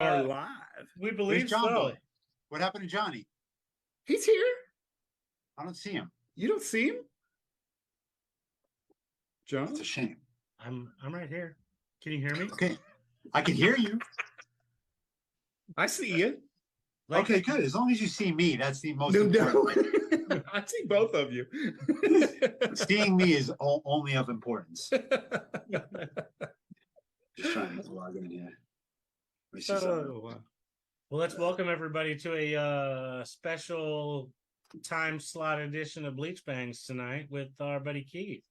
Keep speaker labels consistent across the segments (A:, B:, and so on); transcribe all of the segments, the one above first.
A: Are live.
B: We
C: Where's
B: believe
C: John
B: so.
C: Boy? What happened to Johnny?
A: He's here.
C: I don't see him.
A: You don't see him? John?
C: It's a shame.
B: I'm right here. Can you hear me?
C: Okay. I can hear you.
A: I see you.
C: Okay, good. As long as you see me, that's the most
A: No.
C: important.
A: I see both of you.
C: Seeing me is only of importance. Just trying to log in here.
B: Well, let's welcome everybody to a special time slot edition of Bleach Bangs tonight with our buddy Keith.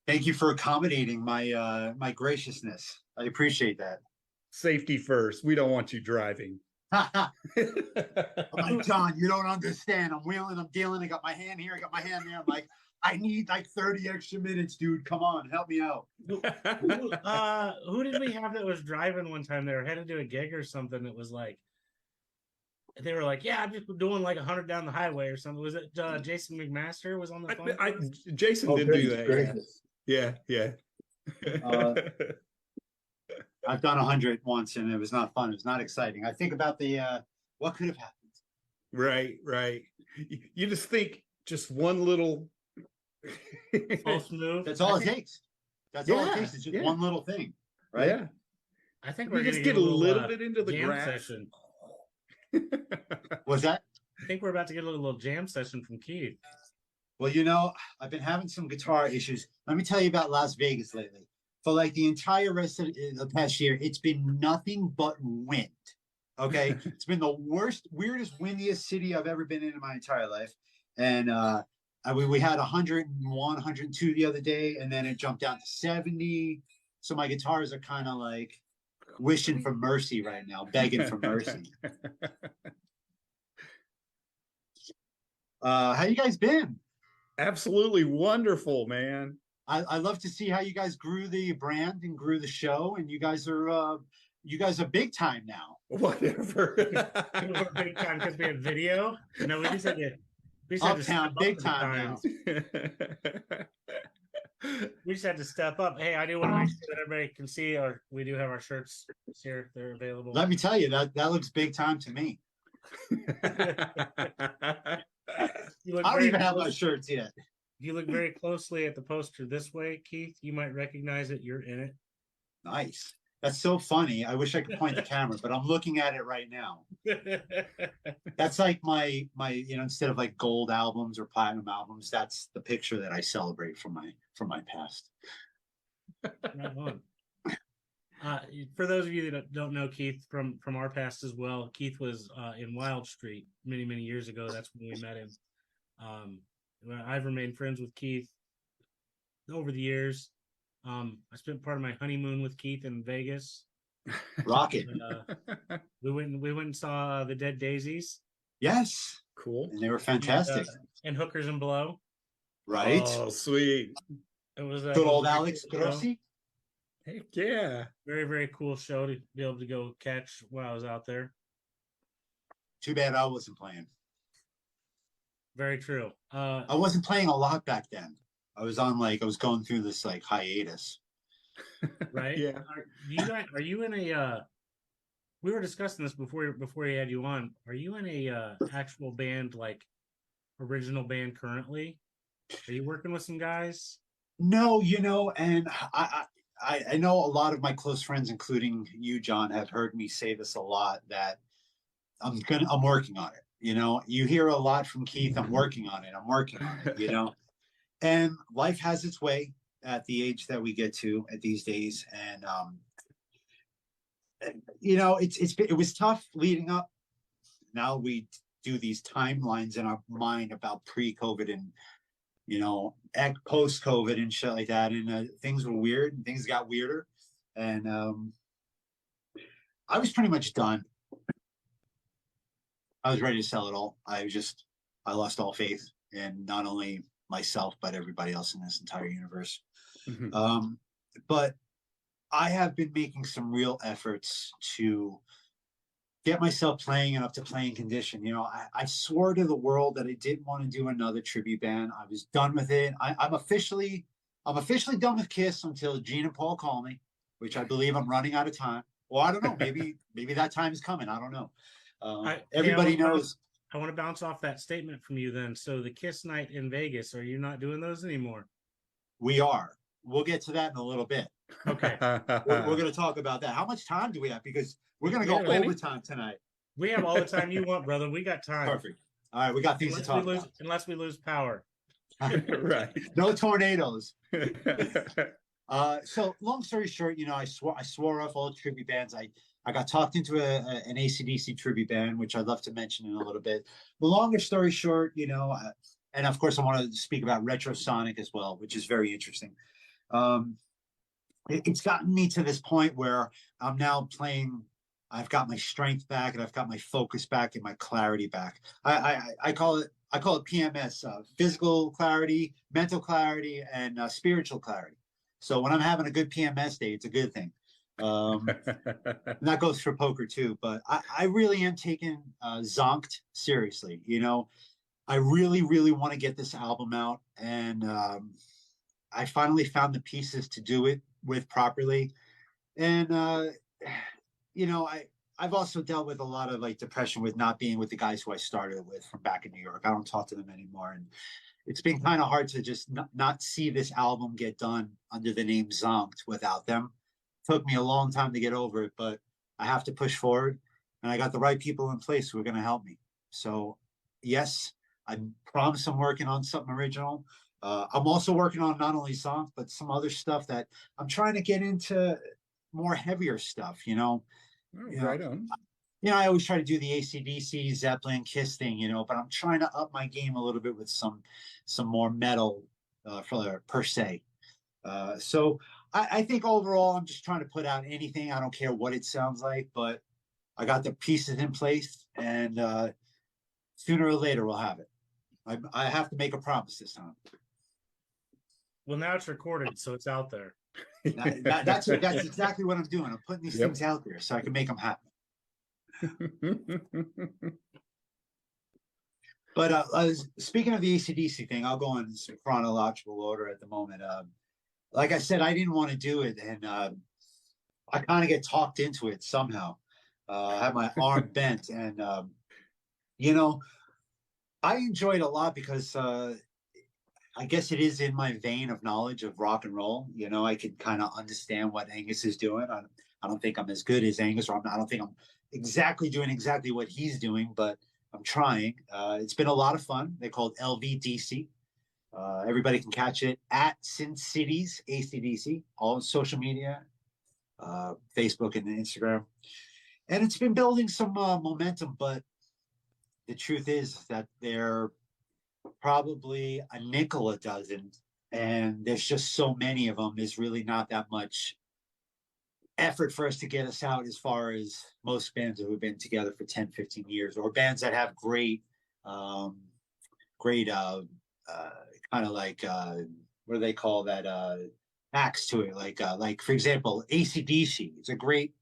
C: Thank you for accommodating my my graciousness. I appreciate that.
A: Safety first. We don't want you driving.
C: I'm like, John, you don't understand. I'm wheeling, I'm dealing. I got my hand here, I got my hand there. I'm like, I need like 30 extra minutes, dude. Come on, help me out.
B: Who did we have that was driving one time? They were headed to a gig or something. It was like they were like, "Yeah, I'm just doing like 100 down the highway or something." Was it Jason McMaster was on the phone?
A: Jason did do that. Yeah.
C: I've done 100 once, and it was not fun. It was not exciting. I think about the what could have happened.
A: Right. You just think just one little
B: false move.
C: That's all it takes. That's all it takes. It's just one little thing, right?
A: Yeah.
B: I think
A: we just get a little bit into the
B: jam
A: grass.
B: Session.
C: What's that?
B: I think we're about to get a little jam session from Keith.
C: Well, you know, I've been having some guitar issues. Let me tell you about Las Vegas lately. For like the entire rest of the past year, it's been nothing but wind. Okay. It's been the weirdest, windiest city I've ever been in my entire life. And we had 101, 102 the other day, and then it jumped down to 70. So my guitars are kind of like wishing for mercy right now, begging for mercy. How you guys been?
A: Absolutely wonderful, man.
C: I love to see how you guys grew the brand and grew the show, and you guys are big time now.
A: Whatever.
B: We're big time because we have video. No, we just had to
C: Uptown, big time now.
B: We just had to step up. Hey, I do want to make sure that everybody can see we do have our shirts here. They're available.
C: Let me tell you, that looks big time to me. I don't even have my shirts yet.
B: If you look very closely at the poster this way, Keith, you might recognize it. You're in it.
C: Nice. That's so funny. I wish I could point the camera, but I'm looking at it right now. That's like my instead of like gold albums or platinum albums, that's the picture that I celebrate from my past.
B: Right on. For those of you that don't know Keith from our past as well, Keith was in Wild Street many years ago. That's when we met him. I've remained friends with Keith over the years. I spent part of my honeymoon with Keith in Vegas.
C: Rocket.
B: We went and saw the Dead Daisies.
C: Yes.
A: Cool.
C: And they were fantastic.
B: And Hookers and Blow.
C: Right.
A: Oh, sweet.
B: It was
C: good old Alex Grossi.
A: Heck yeah.
B: Very cool show to be able to go catch while I was out there.
C: Too bad I wasn't playing.
B: Very true.
C: I wasn't playing a lot back then. I was going through this like hiatus.
B: Right?
A: Yeah.
B: Are you in a we were discussing this before he had you on. Are you in a actual band, like original band currently? Are you working with some guys?
C: No, and I know a lot of my close friends, including you, John, have heard me say this a lot, that I'm working on it. You hear a lot from Keith. I'm working on it. And life has its way at the age that we get to at these days. And, it was tough leading up. Now we do these timelines in our mind about pre-COVID and, post-COVID and shit like that. And things were weird and things got weirder. And I was pretty much done. I was ready to sell it all. I lost all faith in not only myself, but everybody else in this entire universe. Mm-hmm. But I have been making some real efforts to get myself playing and up to playing condition. I swore to the world that I didn't want to do another tribute band. I was done with it. I'm officially done with Kiss until Gene and Paul call me, which I believe I'm running out of time. Well, I don't know. Maybe that time is coming. I don't know.
B: Hey,
C: Everybody knows.
B: I want to bounce off that statement from you then. So the Kiss night in Vegas, are you not doing those anymore?
C: We are. We'll get to that in a little bit.
B: Okay.
C: We're going to talk about that. How much time do we have? Because we're going to go
A: plenty.
C: overtime tonight.
B: We have all the time you want, brother. We got time.
C: Perfect. All right, we got things to talk about.
B: Unless we lose power.
A: Right.
C: No tornadoes. So long story short, I swore off all tribute bands. I got talked into an AC/DC tribute band, which I'd love to mention in a little bit. The longer story short, and of course I want to speak about Retrosonic as well, which is very interesting. It's gotten me to this point where I'm now playing. I've got my strength back, and I've got my focus back, and my clarity back. I call it PMS: physical clarity, mental clarity, and spiritual clarity. So when I'm having a good PMS day, it's a good thing. And that goes for poker too. But I really am taking Zonked seriously. I really, really want to get this album out, and I finally found the pieces to do it with properly. And I've also dealt with a lot of like depression with not being with the guys who I started with from back in New York. I don't talk to them anymore, and it's been kind of hard to just not see this album get done under the name Zonked without them. It took me a long time to get over it, but I have to push forward, and I got the right people in place who are going to help me. So yes, I promise I'm working on something original. I'm also working on not only songs, but some other stuff that I'm trying to get into more heavier stuff,
A: Right on.
C: I always try to do the AC/DC, Zeppelin, Kiss thing, but I'm trying to up my game a little bit with some more metal per se. So I think overall, I'm just trying to put out anything. I don't care what it sounds like, but I got the pieces in place, and sooner or later we'll have it. I have to make a promise this time.
B: Well, now it's recorded, so it's out there.
C: That's exactly what I'm doing. I'm putting these things out there so I can make them happen. But speaking of the AC/DC thing, I'll go in some chronological order at the moment. Like I said, I didn't want to do it, and I kind of get talked into it somehow. I had my arm bent, and I enjoyed it a lot because I guess it is in my vein of knowledge of rock and roll. I can kind of understand what Angus is doing. I don't think I'm as good as Angus, or I don't think I'm doing exactly what he's doing, but I'm trying. It's been a lot of fun. They're called LVDC. Everybody can catch it at Sin Cities AC/DC, all social media, Facebook and Instagram. And it's been building some momentum, but the truth is that they're probably a nickel a dozen, and there's just so many of them. There's really not that much effort for us to get us out, as far as most bands who have been together for 10, 15 years, or bands that have great kind of like what do they call that acts to it, like for example AC/DC. It's a great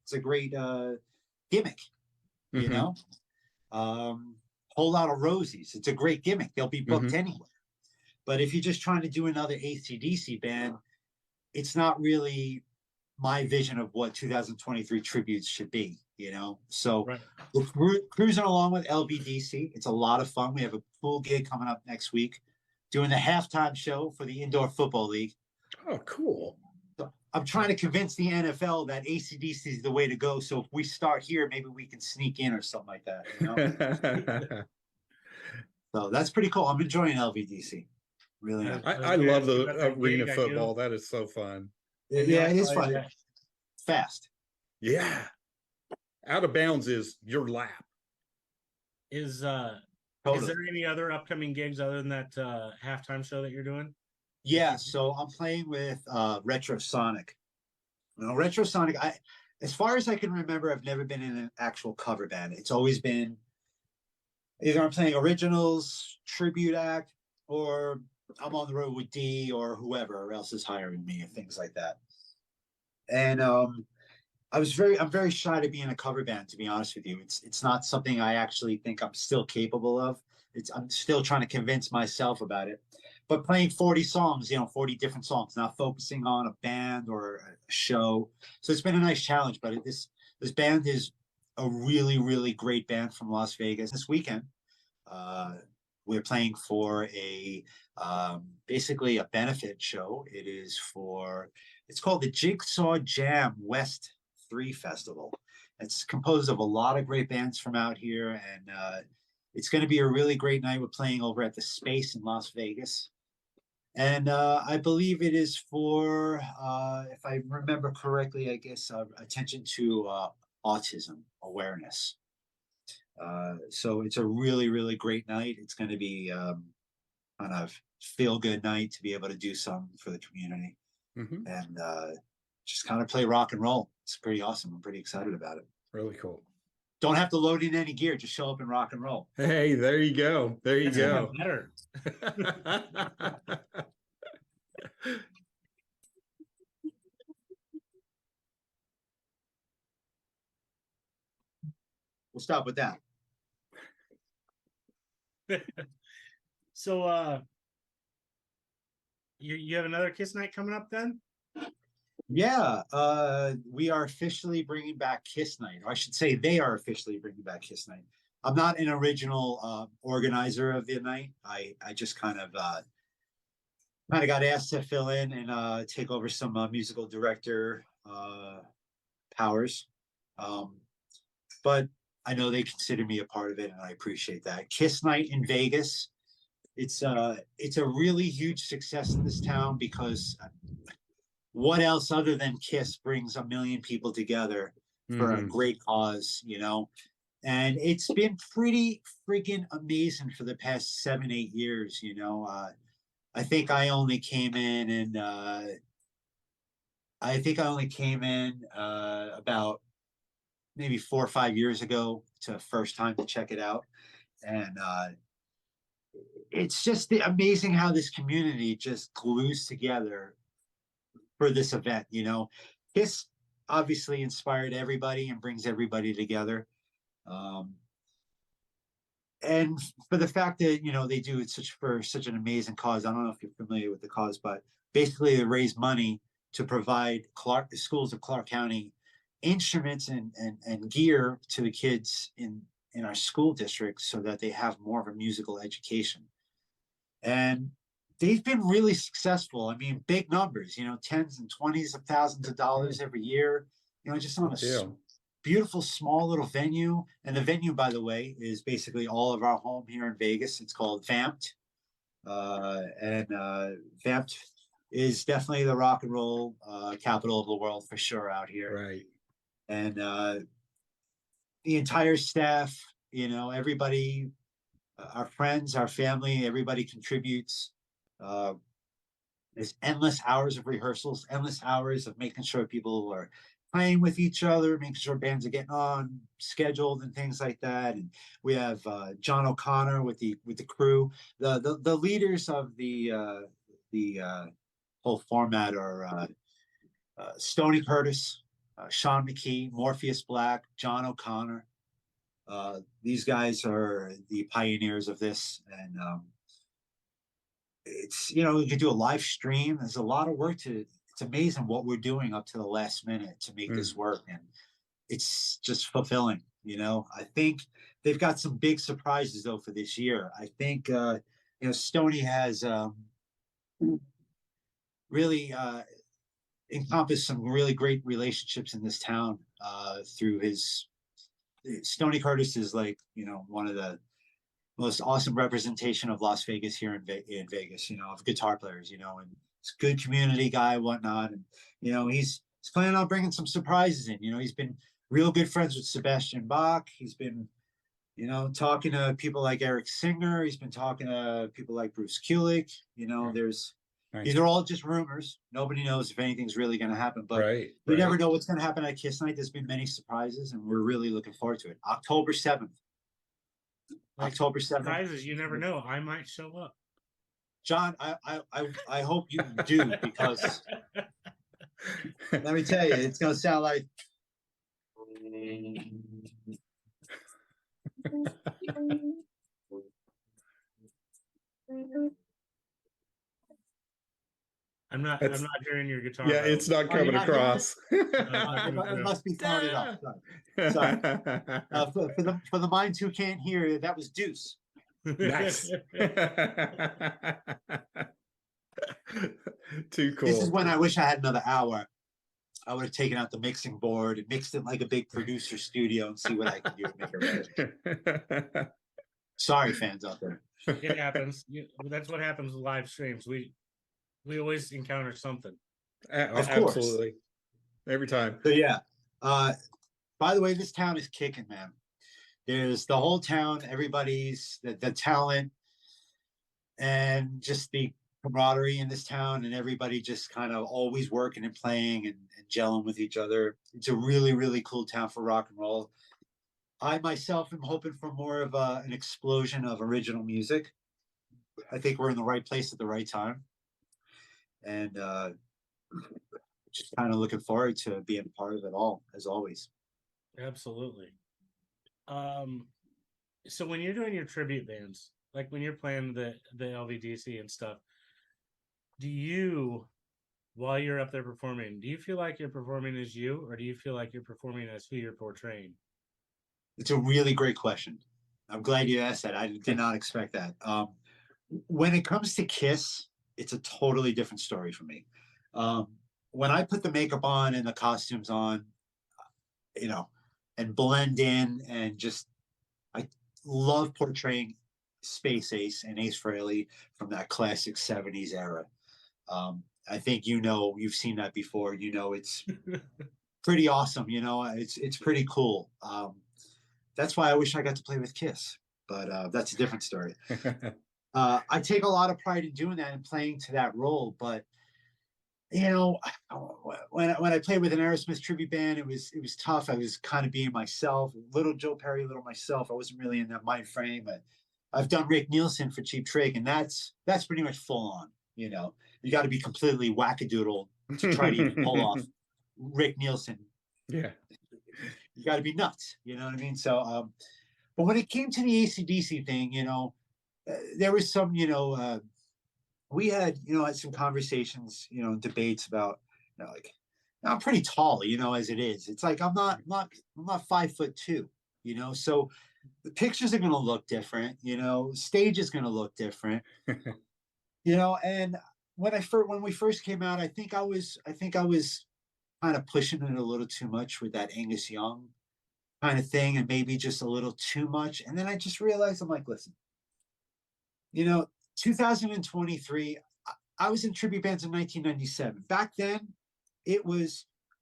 C: gimmick, Whole Lot of Rosies. It's a great gimmick. They'll be booked anywhere. But if you're just trying to do another AC/DC band, it's not really my vision of what 2023 tributes should be, So
B: Right.
C: We're cruising along with LVDC. It's a lot of fun. We have a cool gig coming up next week, doing the halftime show for the Indoor Football League.
A: Oh, cool.
C: So I'm trying to convince the NFL that AC/DC is the way to go. So if we start here, maybe we can sneak in or something like that, So that's pretty cool. I'm enjoying LVDC. Really am.
A: I love the arena football. That is so fun.
C: Yeah, it is fun. Fast.
A: Yeah. Out of bounds is your lap.
B: Is
C: Totally.
B: there any other upcoming gigs other than that halftime show that you're doing?
C: Yeah, so I'm playing with Retrosonic. Retrosonic, as far as I can remember, I've never been in an actual cover band. It's always been either I'm playing originals, tribute act, or I'm on the road with D or whoever else is hiring me and things like that. And I'm very shy to be in a cover band, to be honest with you. It's not something I actually think I'm still capable of. I'm still trying to convince myself about it. But playing 40 songs, 40 different songs, not focusing on a band or a show. So it's been a nice challenge, but This band is a really, really great band from Las Vegas. This weekend, we're playing for a basically a benefit show. It's called the Jigsaw Jam West 3 Festival. It's composed of a lot of great bands from out here, and it's going to be a really great night. We're playing over at the Space in Las Vegas. And I believe it is for, if I remember correctly, I guess attention to autism awareness. So it's a really, really great night. It's going to be kind of feel good night to be able to do something for the community and just kind of play rock and roll. It's pretty awesome. I'm pretty excited about it.
A: Really cool.
C: Don't have to load in any gear. Just show up and rock and roll.
A: Hey, there you go. There you go.
B: Better.
C: We'll stop with that.
B: So you have another Kiss night coming up then?
C: Yeah, we are officially bringing back Kiss Night. Or I should say they are officially bringing back Kiss Night. I'm not an original organizer of the night. I just kind of got asked to fill in and take over some musical director powers. But I know they consider me a part of it, and I appreciate that. Kiss Night in Vegas. It's a really huge success in this town because what else other than Kiss brings 1 million people together for a great cause, you know? And it's been pretty freaking amazing for the past 7-8 years, you know? I think I only came in about maybe 4 or 5 years ago to first time to check it out. And it's just amazing how this community just glues together for this event, you know. Kiss obviously inspired everybody and brings everybody together. And for the fact that, you know, they do it for such an amazing cause. I don't know if you're familiar with the cause, but basically they raise money to provide the schools of Clark County instruments and gear to the kids in our school districts so that they have more of a musical education. And they've been really successful. I mean, big numbers, you know, tens and twenties of thousands of dollars every year, you know, just on a beautiful small little venue. And the venue, by the way, is basically all of our home here in Vegas. It's called Vamped. And Vamped is definitely the rock and roll capital of the world for sure out here.
A: Right. And
C: the entire staff, you know, everybody, our friends, our family, everybody contributes. There's endless hours of rehearsals, endless hours of making sure people are playing with each other, making sure bands are getting on scheduled and things like that. And we have John O'Connor with the crew. The leaders of the whole format are Stoney Curtis, Sean McKee, Morpheus Black, John O'Connor. These guys are the pioneers of this, and it's, you know, you can do a live stream. There's a lot of work it's amazing what we're doing up to the last minute to make this work, and it's just fulfilling, you know. I think they've got some big surprises though for this year. I think you know, Stoney has really encompassed some really great relationships in this town through his Stoney Curtis is, like, you know, one of the most awesome representation of Las Vegas here in Vegas, you know, of guitar players, you know, and it's a good community guy, whatnot. And, you know, he's planning on bringing some surprises in. You know, he's been real good friends with Sebastian Bach. He's been, you know, talking to people like Eric Singer. He's been talking to people like Bruce Kulick. You know, these are all just rumors. Nobody knows if anything's really going to happen, but we never know what's going to happen at Kiss Night. There's been many surprises, and we're really looking forward to it. October 7th. October 7th.
B: Surprises, you never know. I might show up.
C: John, I hope you do, because let me tell you, it's going to sound like.
B: I'm not hearing your guitar.
A: Yeah,
B: by the
A: it's
B: way.
A: not
C: Oh, you're
A: coming
C: not hearing it?
A: across.
C: I must be throwing it up. Sorry. For the minds who can't hear, that was Deuce.
A: Nice. Too cool.
C: This is when I wish I had another hour. I would have taken out the mixing board and mixed it like a big producer studio and see what I could do to make it right. Sorry, fans out there.
B: It happens. That's what happens with live streams. We always encounter something.
C: Of course.
A: Absolutely. Every time.
C: So yeah. By the way, this town is kicking, man. There's the whole town, everybody's the talent and just the camaraderie in this town, and everybody just kind of always working and playing and gelling with each other. It's a really, really cool town for rock and roll. I myself am hoping for more of an explosion of original music. I think we're in the right place at the right time. And just kind of looking forward to being part of it all, as always.
B: Absolutely. So when you're doing your tribute bands, like when you're playing the LVDC and stuff, do you, while you're up there performing, do you feel like you're performing as you, or do you feel like you're performing as who you're portraying?
C: It's a really great question. I'm glad you asked that. I did not expect that. When it comes to Kiss, it's a totally different story for me. When I put the makeup on and the costumes on, you know, and blend in and just, I love portraying Space Ace and Ace Frehley from that classic 70s era. I think you've seen that before. It's pretty awesome. It's pretty cool. That's why I wish I got to play with Kiss, but that's a different story. I take a lot of pride in doing that and playing to that role. But when I played with an Aerosmith tribute band, it was tough. I was kind of being myself, little Joe Perry, little myself. I wasn't really in that mind frame. But I've done Rick Nielsen for Cheap Trick, and that's pretty much full on. You got to be completely wackadoodle to try to even pull off Rick Nielsen.
A: Yeah.
C: You got to be nuts. You know what I mean? So, but when it came to the AC/DC thing, there was some, we had some conversations, debates about, like, I'm pretty tall, as it is. It's like I'm not 5'2", so the pictures are going to look different, stage is going to look different, and when we first came out, I think I was kind of pushing it a little too much with that Angus Young kind of thing, and maybe just a little too much. And then I just realized, I'm like, listen, 2023, I was in tribute bands in 1997. Back then,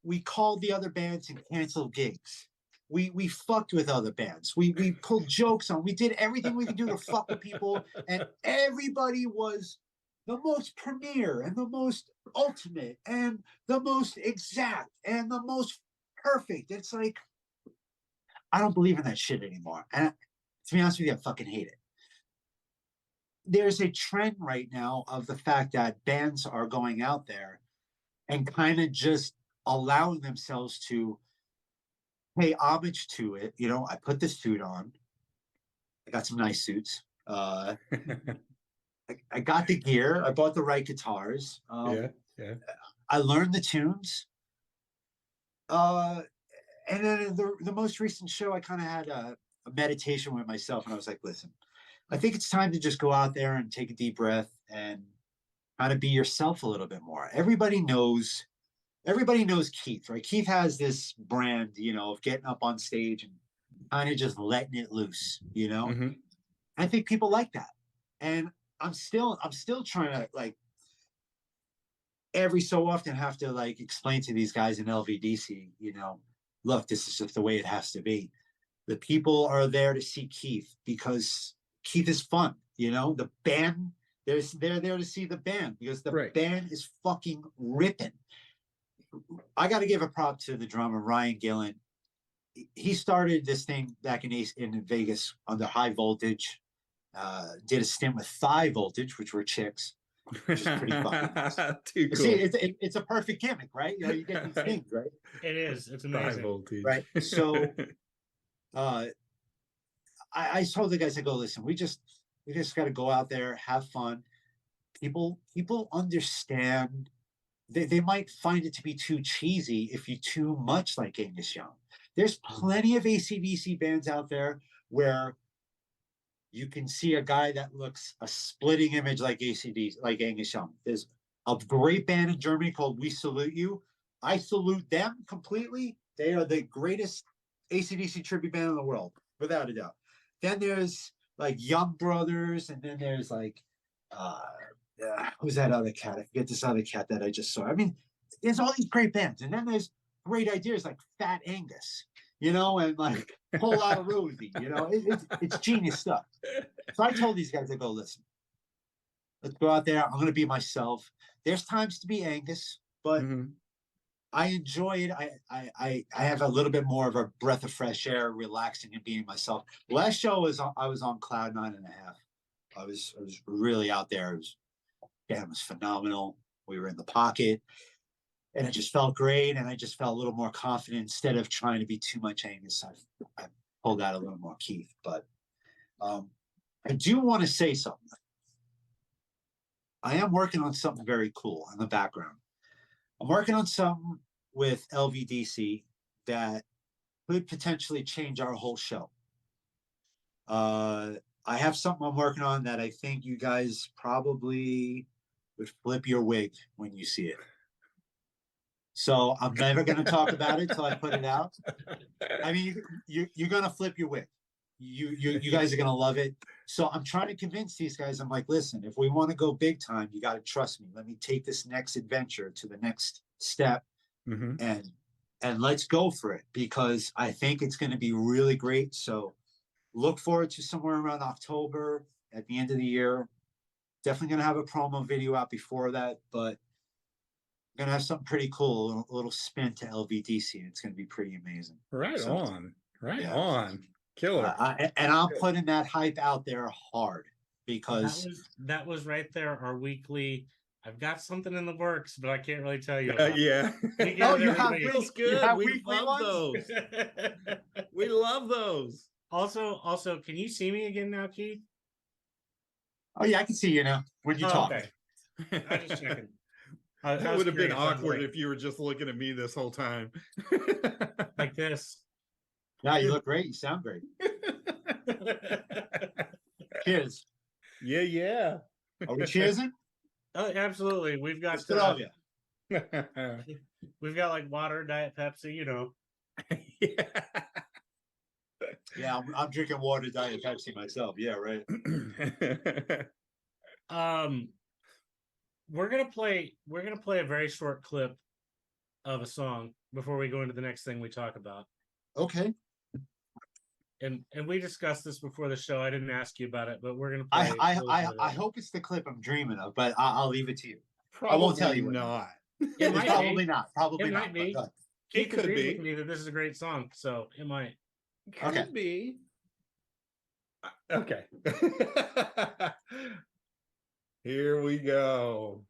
C: we called the other bands and canceled gigs. We fucked with other bands. We pulled jokes on. We did everything we could do to fuck with people, and everybody was the most premier and the most ultimate and the most exact and the most perfect. It's like, I don't believe in that shit anymore. And to be honest with you, I fucking hate it. There's a trend right now of the fact that bands are going out there and kind of just allowing themselves to pay homage to it. I put this suit on. I got some nice suits. I got the gear. I bought the right guitars.
A: Yeah.
C: I learned the tunes. And then the most recent show, I kind of had a meditation with myself, and I was like, listen, I think it's time to just go out there and take a deep breath and kind of be yourself a little bit more. Everybody knows Keith, right? Keith has this brand, of getting up on stage and kind of just letting it loose,
A: Mm-hmm.
C: I think people like that. And I'm still trying to, like, every so often have to, like, explain to these guys in LVDC, look, this is just the way it has to be. The people are there to see Keith because Keith is fun, the band, they're there to see the band because the band is fucking ripping. I got to give a prop to the drummer, Ryan Gillen. He started this thing back in Vegas under High Voltage, did a stint with Thigh Voltage, which were chicks, which is pretty fucking nice.
A: Too cool.
C: See, it's a perfect gimmick, right? You get these things, right?
B: It is. It's amazing.
C: Right. So I told the guys, I go, listen, we just got to go out there, have fun. People understand they might find it to be too cheesy if you too much like Angus Young. There's plenty of AC/DC bands out there where you can see a guy that looks a splitting image like ACDC, like Angus Young. There's a great band in Germany called We Salute You. I salute them completely. They are the greatest AC/DC tribute band in the world, without a doubt. Then there's like Young Brothers, and then there's like who's that other cat? I forget this other cat that I just saw. I mean, there's all these great bands, and then there's great ideas like Fat Angus, and like Whole Lot of Rosie. It's genius stuff. So I told these guys, I go, listen, let's go out there. I'm going to be myself. There's times to be Angus, but I enjoy it. I have a little bit more of a breath of fresh air, relaxing and being myself. Last show I was on cloud 9.5. I was really out there. It was phenomenal. We were in the pocket, and it just felt great. And I just felt a little more confident instead of trying to be too much Angus. I pulled out a little more Keith. But I do want to say something. I am working on something very cool in the background. I'm working on something with LVDC that could potentially change our whole show. I have something I'm working on that I think you guys probably would flip your wig when you see it. So I'm never going to talk about it till I put it out. I mean, you're going to flip your wig. You guys are going to love it. So I'm trying to convince these guys. I'm like, listen, if we want to go big time, you got to trust me. Let me take this next adventure to the next step, and let's go for it, because I think it's going to be really great. So look forward to somewhere around October at the end of the year. Definitely going to have a promo video out before that, but I'm going to have something pretty cool, a little spin to LVDC, and it's going to be pretty amazing.
A: Right
C: So,
A: on. Right
C: yeah.
A: on. Killer.
C: And I'm putting that hype out there hard, because
B: that was right there, our weekly. I've got something in the works, but I can't really tell you.
A: Yeah.
C: Oh, you have
A: feels good.
C: You have
A: We
C: weekly
A: love
C: ones?
A: those. We love those.
B: Also, can you see me again now, Keith?
C: Oh yeah, I can see you now when you talk.
B: Okay. I'm just checking.
A: It would have been awkward if you were just looking at me this whole time.
B: Like this.
C: Yeah, you look great. You sound great. Cheers.
A: Yeah.
C: Are we cheersing?
B: Oh, absolutely. We've got
C: Let's love you.
B: we've got like water, Diet Pepsi,
C: Yeah, I'm drinking water, Diet Pepsi myself. Yeah, right.
B: We're gonna play a very short clip of a song before we go into the next thing we talk about.
C: Okay.
B: And we discussed this before the show. I didn't ask you about it, but we're gonna play.
C: I hope it's the clip I'm dreaming of, but I'll leave it to you.
A: Probably
C: I won't tell you
A: not.
B: It might
C: probably
B: be.
C: not. Probably
B: It
C: not.
B: might be.
A: It could
B: agreed
A: be.
B: with me that this is a great song, so it might.
A: Could be. Okay. Here we go.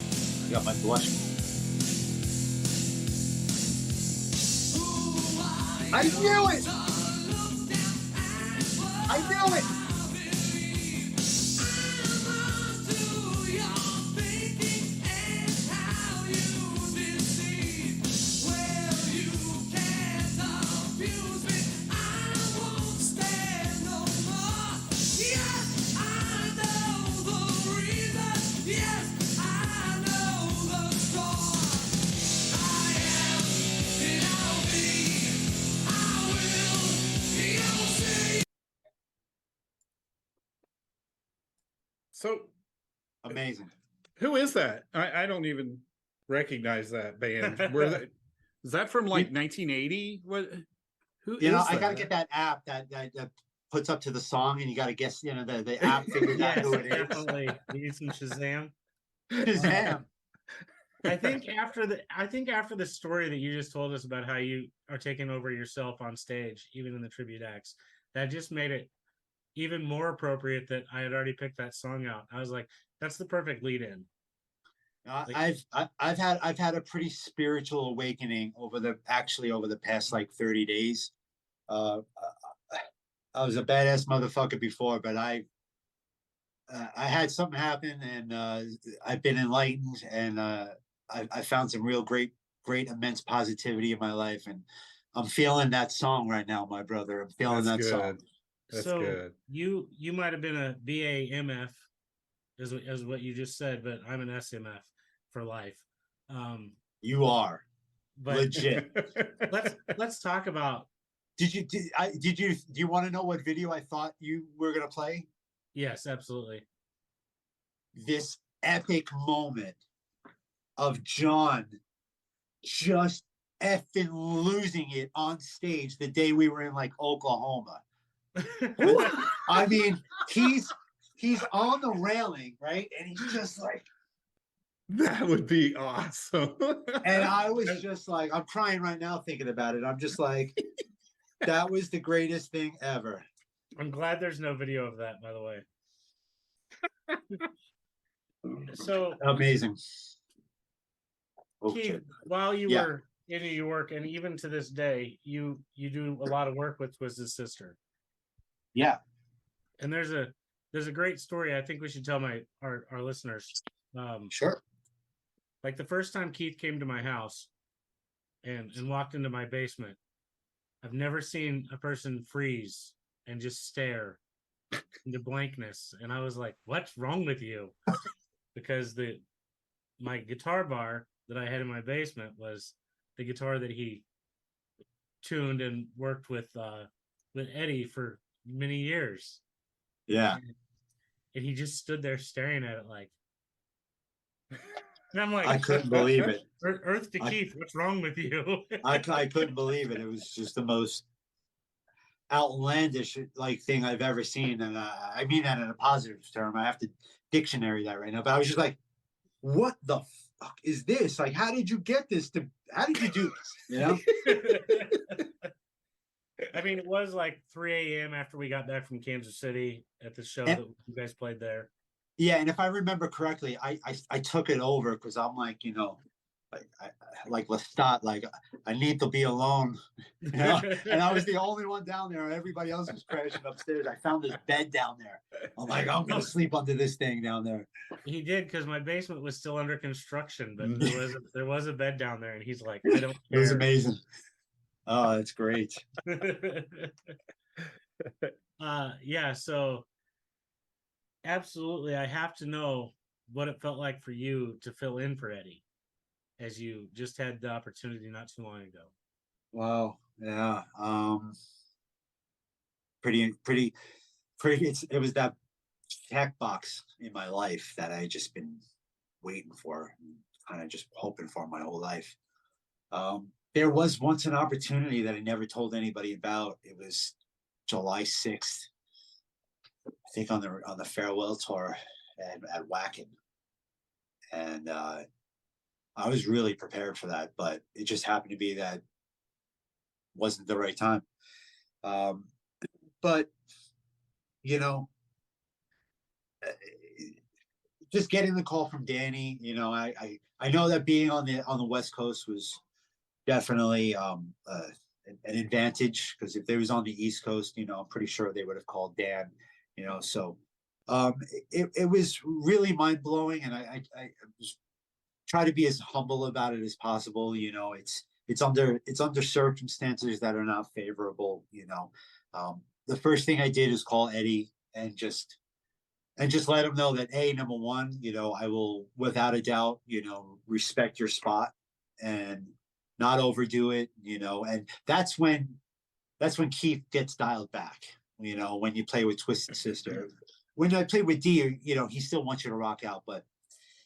C: I got my blush. I knew it! I knew it!
A: So
C: Amazing.
A: who is that? I don't even recognize that band. Is that from like 1980? What? Who is
C: I
A: that?
C: gotta get that app that puts up to the song, and you gotta guess. The app figures out who it is.
B: Definitely. We need some Shazam.
C: Shazam.
B: I think after the story that you just told us about how you are taking over yourself on stage, even in the tribute acts, that just made it even more appropriate that I had already picked that song out. I was like, that's the perfect lead in.
C: I've had a pretty spiritual awakening over the past like 30 days. I was a badass motherfucker before, but I I had something happen, and I've been enlightened, and I found some real great, immense positivity in my life, and I'm feeling that song right now, my brother. I'm feeling
A: That's
C: that song.
A: good. That's
B: So
A: good.
B: you might have been a BAMF, as what you just said, but I'm an SMF for life. Um,
C: You are
B: but
C: legit.
B: let's talk about.
C: Do you want to know what video I thought you were gonna play?
B: Yes, absolutely.
C: This epic moment of John just effing losing it on stage the day we were in like Oklahoma. I mean, he's on the railing, right? And he's just like,
A: That would be awesome.
C: and I was just like, I'm crying right now thinking about it. I'm just like, that was the greatest thing ever.
B: I'm glad there's no video of that, by the way. So
C: Amazing.
B: Keith, while you
C: Yeah.
B: were in New York, and even to this day, you do a lot of work with Twisted Sister.
C: Yeah.
B: And there's a great story I think we should tell our listeners.
C: Sure.
B: Like the first time Keith came to my house and walked into my basement, I've never seen a person freeze and just stare into blankness. And I was like, what's wrong with you? Because my guitar bar that I had in my basement was the guitar that he tuned and worked with Eddie for many years.
C: Yeah.
B: And he just stood there staring at it like, and I'm like,
C: I couldn't believe it.
B: Earth to Keith, what's wrong with you?
C: I couldn't believe it. It was just the most outlandish like thing I've ever seen, and I mean that in a positive term. I have to dictionary that right now, but I was just like, "What the fuck is this? Like, how did you get this? How did you do this? You know?"
B: I mean, it was like 3 a.m. after we got back from Kansas City at the show
C: And,
B: that you guys played there.
C: yeah, and if I remember correctly, I took it over because I'm like, like Lestat, like I need to be alone, and I was the only one down there, and everybody else was crashing upstairs. I found this bed down there. I'm like, I'm gonna sleep under this thing down there.
B: He did, because my basement was still under construction, but there was a bed down there, and he's like, I don't care.
C: It was amazing. Oh, that's great.
B: Yeah, so absolutely, I have to know what it felt like for you to fill in for Eddie, as you just had the opportunity not too long ago.
C: Wow. Yeah. Pretty. It was that checkbox in my life that I just been waiting for, kind of just hoping for my whole life. There was once an opportunity that I never told anybody about. It was July 6th, I think, on the farewell tour at Wacken, and I was really prepared for that, but it just happened to be that wasn't the right time. But you know, just getting the call from Danny, I know that being on the West Coast was definitely an advantage, because if they was on the East Coast, I'm pretty sure they would have called Dan, so it was really mind blowing, and I was try to be as humble about it as possible. It's under circumstances that are not favorable. The first thing I did is call Eddie and just let him know that, number one, I will without a doubt, respect your spot and not overdo it, and that's when Keith gets dialed back. When you play with Twisted Sister, when I play with D, he still wants you to rock out, but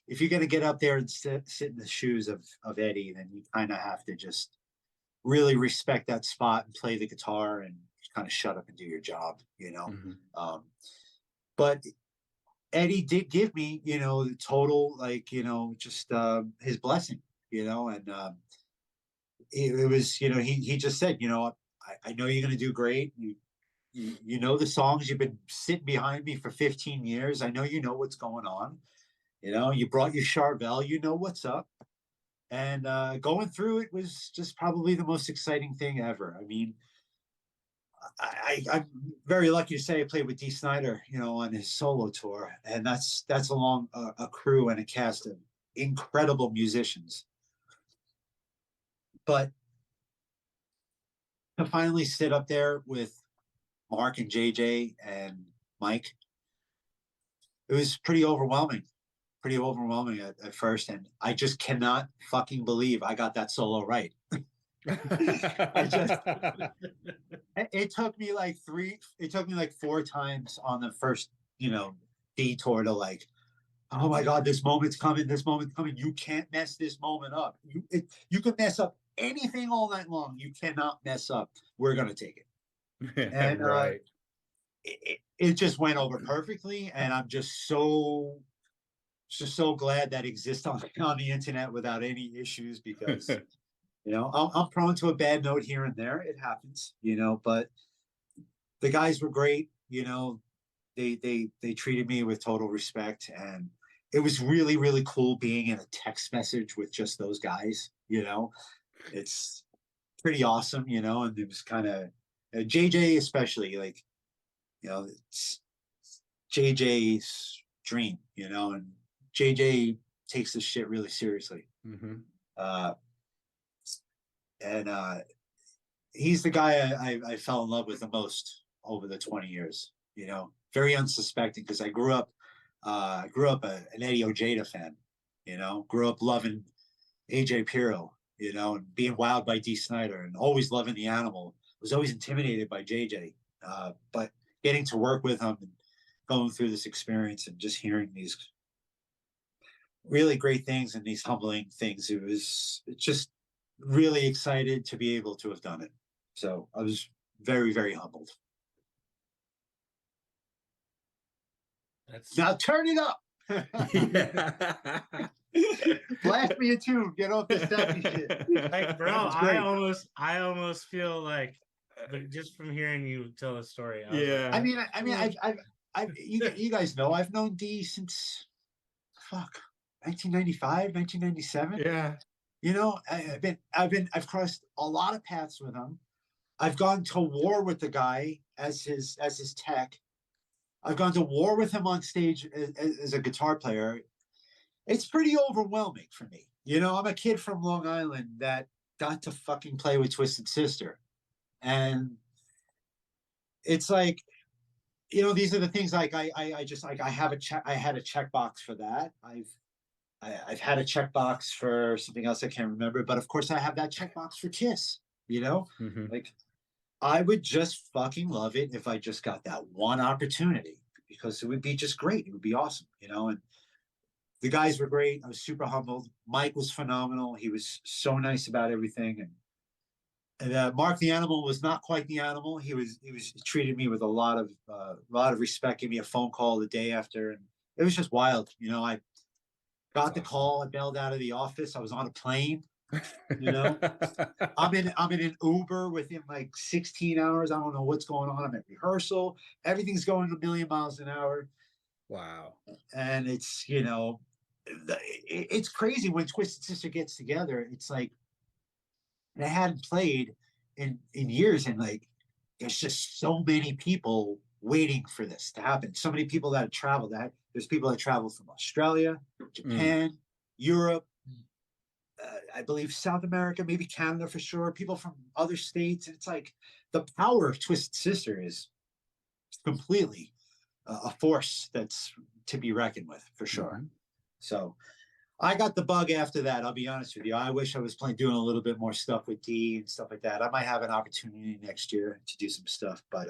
C: if you're going to get up there and sit in the shoes of Eddie, then you kind of have to just really respect that spot and play the guitar and kind of shut up and do your job,
A: Mm-hmm.
C: But Eddie did give me, the total, just his blessing, and it was, he just said, I know you're going to do great. You know the songs. You've been sitting behind me for 15 years. I know you know what's going on. You brought your Charvel, what's up. And going through it was just probably the most exciting thing ever. I mean, I'm very lucky to say I played with Dee Snider, you know, on his solo tour, and that's along a crew and a cast of incredible musicians. But to finally sit up there with Mark and JJ and Mike, it was pretty overwhelming at first, and I just cannot fucking believe I got that solo right. I just it took me like four times on the first, you know, detour to like, oh my god, this moment's coming, you can't mess this moment up. You could mess up anything all night long, you cannot mess up, we're gonna take it. And
A: Right.
C: it just went over perfectly, and I'm just so glad that exists on the internet without any issues, because you know, I'm prone to a bad note here and there. It happens, you know, but the guys were great. You know, they treated me with total respect, and it was really, really cool being in a text message with just those guys. You know, it's pretty awesome, you know, and it was kind of JJ especially, like, you know, it's JJ's dream, you know, and JJ takes this shit really seriously.
A: Mm-hmm.
C: And he's the guy I fell in love with the most over the 20 years, you know, very unsuspecting, because I grew up an Eddie Ojeda fan, you know, grew up loving AJ Pirro, you know, and being wowed by Dee Snider, and always loving the animal. Was always intimidated by JJ, but getting to work with him and going through this experience and just hearing these really great things and these humbling things, it's just really excited to be able to have done it. So I was very, very humbled.
B: That's
C: Now turn it up. Blast me a tune. Get off this sappy shit.
B: like, bro,
C: That's great.
B: I almost feel like, but just from hearing you tell the story, I was
A: Yeah.
C: you guys know I've known Dee since 1995, 1997.
A: Yeah.
C: You know, I've crossed a lot of paths with him. I've gone to war with the guy as his tech. I've gone to war with him on stage as a guitar player. It's pretty overwhelming for me. You know, I'm a kid from Long Island that got to fucking play with Twisted Sister. And it's like, you know, these are the things like I just like I had a checkbox for that. I've had a checkbox for something else I can't remember, but of course I have that checkbox for Kiss, you know?
A: Mm-hmm.
C: Like, I would just fucking love it if I just got that one opportunity, because it would be just great. It would be awesome, you know? And the guys were great. I was super humbled. Mike was phenomenal. He was so nice about everything. And Mark the Animal was not quite the animal. He treated me with a lot of respect, gave me a phone call the day after. And it was just wild. You know, I got the call, I bailed out of the office. I was on a plane. You know, I'm in an Uber within like 16 hours. I don't know what's going on. I'm at rehearsal. Everything's going a million miles an hour.
A: Wow.
C: And it's, you know, it's crazy when Twisted Sister gets together. It's like they hadn't played in years, and like there's just so many people waiting for this to happen. So many people that have traveled. There's people that travel from Australia, Japan, Europe, I believe South America, maybe Canada for sure, people from other states. And it's like the power of Twisted Sister is completely a force that's to be reckoned with for sure. Mm-hmm. So I got the bug after that. I'll be honest with you. I wish I was doing a little bit more stuff with Dee and stuff like that. I might have an opportunity next year to do some stuff, but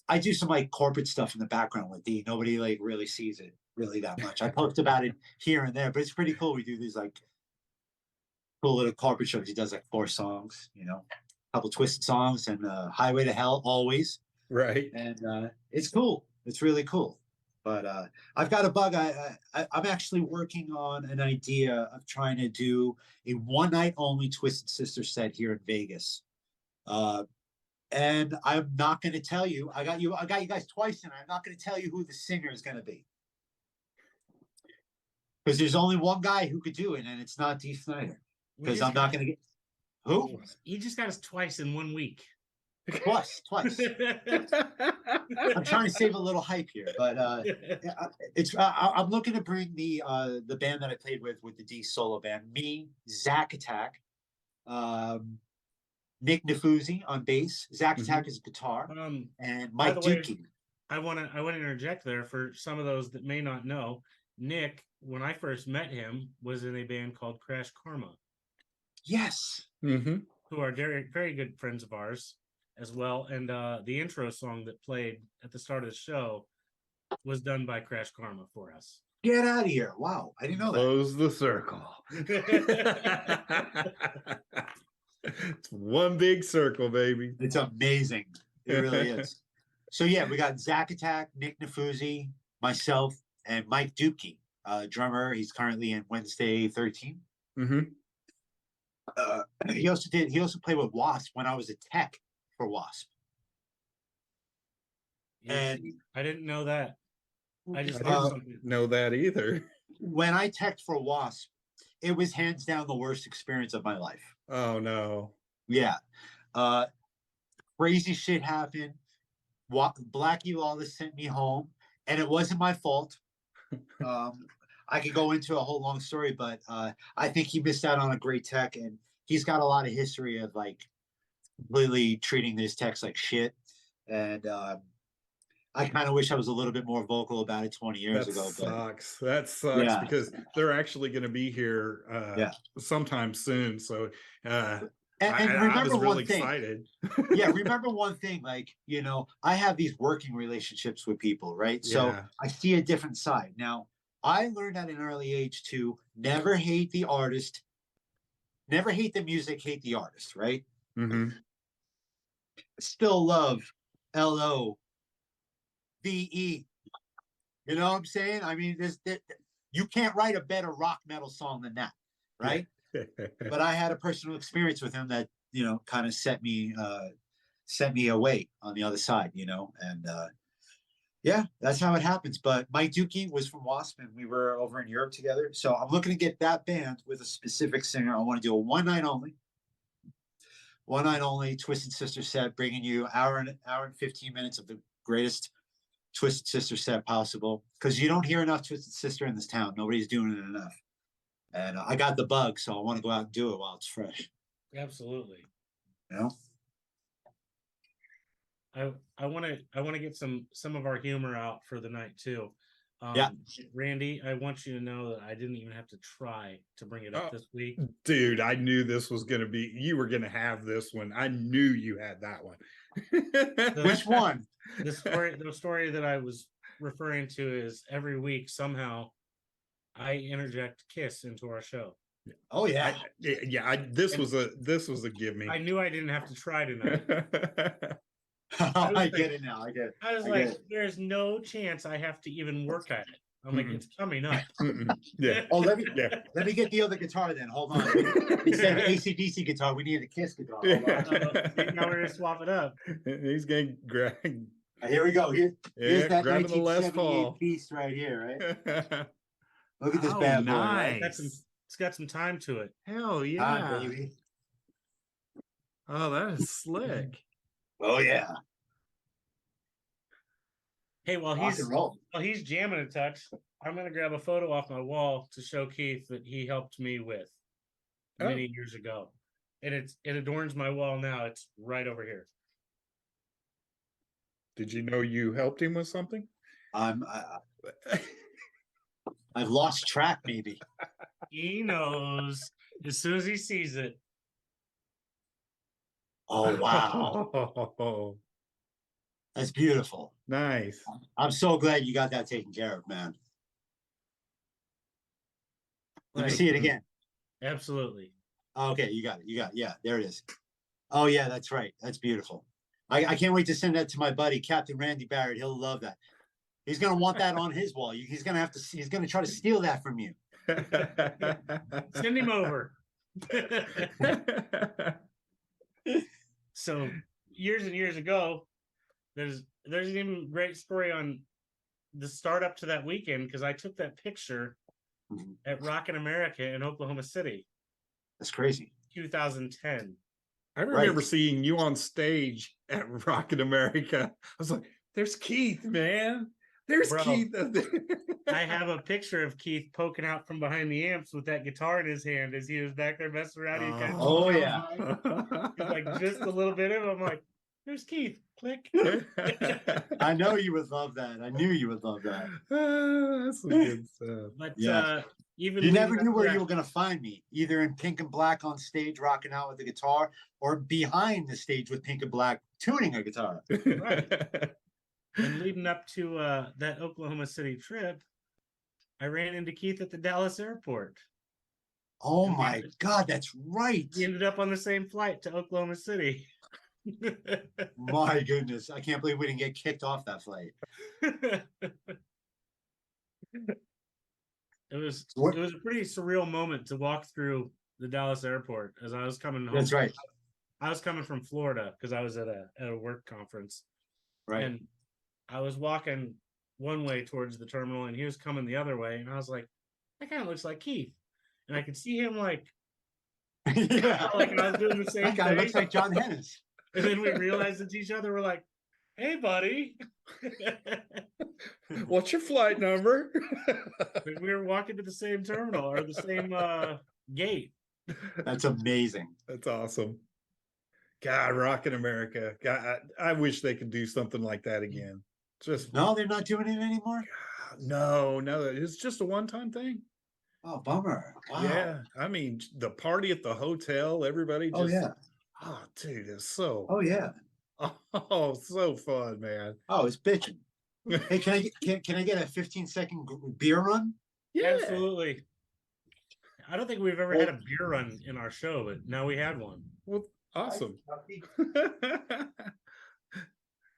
C: I do some like corporate stuff in the background with Dee. Nobody like really sees it really that much. I post about it here and there, but it's pretty cool. We do these like cool little corporate shows. He does like 4 songs, you know, a couple Twisted songs, and Highway to Hell, always.
A: Right.
C: And it's cool. It's really cool. But I've got a bug. I'm actually working on an idea of trying to do a one-night only Twisted Sister set here in Vegas. And I'm not going to tell you. I got you guys twice, and I'm not going to tell you who the singer is going to be, because there's only one guy who could do it, and it's not Dee Snider. Because I'm not going to get who.
B: You just got us twice in 1 week.
C: Twice. I'm trying to save a little hype here, but yeah, I'm looking to bring the band that I played with the D solo band. Me, Zack Attack, Nick Nafuzzi on bass. Zack Attack is guitar, and
B: By
C: Mike
B: the way,
C: Dukey.
B: I want to interject there for some of those that may not know. Nick, when I first met him, was in a band called Crash Karma,
C: Yes.
A: Mm-hmm.
B: who are very very good friends of ours as well. And the intro song that played at the start of the show was done by Crash Karma for us.
C: Get out of here. Wow. I didn't know that.
A: Close the circle. It's one big circle, baby.
C: It's amazing. It really is. So yeah, we got Zack Attack, Nick Nafuzzi, myself, and Mike Dukey, drummer. He's currently in Wednesday 13.
A: Mm-hmm.
C: He also played with Wasp when I was a tech for Wasp. And
B: I didn't know that. I just
A: I
B: learned
A: didn't
B: something.
A: know that either.
C: When I teched for Wasp, it was hands down the worst experience of my life.
A: Oh no.
C: Yeah. Crazy shit happened. Blackie Lawless sent me home, and it wasn't my fault. I could go into a whole long story, but I think he missed out on a great tech, and he's got a lot of history of like completely treating his techs like shit. And I kind of wish I was a little bit more vocal about it 20 years ago.
A: Sucks. That sucks
C: Yeah.
A: because they're actually going to be here sometime soon. So
C: and
A: I
C: remember
A: was really
C: one thing.
A: excited.
C: Yeah, remember one thing, like, you know, I have these working relationships with people, right? So
A: Yeah.
C: I see a different side. Now, I learned at an early age to never hate the artist, never hate the music, hate the artist, right?
A: Mm-hmm.
C: Still love LOVE. You know what I'm saying? I mean, you can't write a better rock metal song than that, right? But I had a personal experience with him that, you know, kind of set me away on the other side, you know, and yeah, that's how it happens. But Mike Dukey was from Wasp, and we were over in Europe together. So I'm looking to get that band with a specific singer. I want to do a one night only Twisted Sister set, bringing you hour and 15 minutes of the greatest Twisted Sister set possible. Because you don't hear enough Twisted Sister in this town. Nobody's doing it enough. And I got the bug, so I want to go out and do it while it's fresh.
B: Absolutely.
C: You know?
B: I want to get some of our humor out for the night too.
C: Yeah.
B: Randy, I want you to know that I didn't even have to try to bring it up this week.
A: Dude, I knew this was going to be, you were going to have this one. I knew you had that one.
C: Which one?
B: The story that I was referring to is every week somehow I interject Kiss into our show.
C: Oh yeah.
A: This was a give me.
B: I knew I didn't have to try tonight.
C: I get it now.
B: I was like, there's no chance I have to even work at it. I'm like, it's coming up.
A: Yeah.
C: Oh, let me get the other guitar then. Hold on. Instead of ACDC guitar, we need a Kiss guitar. Hold on.
B: Now we're gonna swap it up.
A: He's gonna grab.
C: Here we go. Here's that
A: grabbing the Les
C: 1978
A: Paul
C: piece right here, right? Look at this bad boy.
A: Nice.
C: Right?
B: It's got some time to it.
A: Hell yeah.
C: Baby.
A: Oh, that is slick.
C: Oh yeah.
B: Hey, while he's jamming a touch, I'm gonna grab a photo off my wall to show Keith that he helped me with many years ago, and it adorns my wall now. It's right over here.
A: Did you know you helped him with something?
C: I've lost track, maybe.
B: He knows as soon as he sees it.
C: Oh wow. That's beautiful.
A: Nice.
C: I'm so glad you got that taken care of, man. Let me see it again.
B: Absolutely.
C: Okay, you got it. Yeah, there it is. Oh yeah, that's right. That's beautiful. I can't wait to send that to my buddy, Captain Randy Barrett. He'll love that. He's gonna want that on his wall. He's gonna try to steal that from you.
B: Send him over. So years and years ago, there's an even great story on the start up to that weekend because I took that picture at Rockin' America in Oklahoma City.
C: That's crazy.
B: 2010.
A: I remember seeing you on stage at Rock in America. I was like, "There's Keith, man. There's
B: Bro,
A: Keith."
B: I have a picture of Keith poking out from behind the amps with that guitar in his hand as he was back there messing around. He kind of
C: Oh, yeah.
B: He's like just a little bit of him. I'm like, there's Keith. Click.
C: I know you would love that. I knew you would love that.
A: That's some good stuff.
B: But
C: Yeah.
B: even
C: You never
B: leading
C: knew
B: up
C: where
B: to
C: you were going to find me, either in pink and black on stage rocking out with the guitar, or behind the stage with pink and black tuning a guitar.
B: that. And leading up to that Oklahoma City trip, I ran into Keith at the Dallas airport.
C: Oh my God, that's right.
B: We ended up on the same flight to Oklahoma City.
C: My goodness, I can't believe we didn't get kicked off that flight.
B: It was a pretty surreal moment to walk through the Dallas airport as I was coming home.
C: That's right.
B: I was coming from Florida because I was at a work conference.
C: Right.
B: And I was walking one way towards the terminal and he was coming the other way. And I was like, that kind of looks like Keith. And I could see him like,
C: Yeah.
B: like I was doing the same
C: That guy
B: thing.
C: looks like John Hennis.
B: And then we realized it's each other. We're like, hey, buddy.
A: What's your flight number?
B: We were walking to the same terminal or the same gate.
C: That's amazing.
A: That's awesome. God, Rock in America. God, I wish they could do something like that again. Just
C: No, they're not doing it anymore.
A: no, it's just a one-time thing.
C: Oh, bummer. Wow.
A: Yeah, I mean the party at the hotel, everybody just
C: Oh yeah.
A: oh dude, it's so
C: Oh yeah.
A: oh so fun, man.
C: Oh, it's bitching. Hey, can I get a 15-second beer run?
A: Yeah.
B: Absolutely. I don't think we've ever had a beer run in our show, but now we had one.
A: Well, awesome.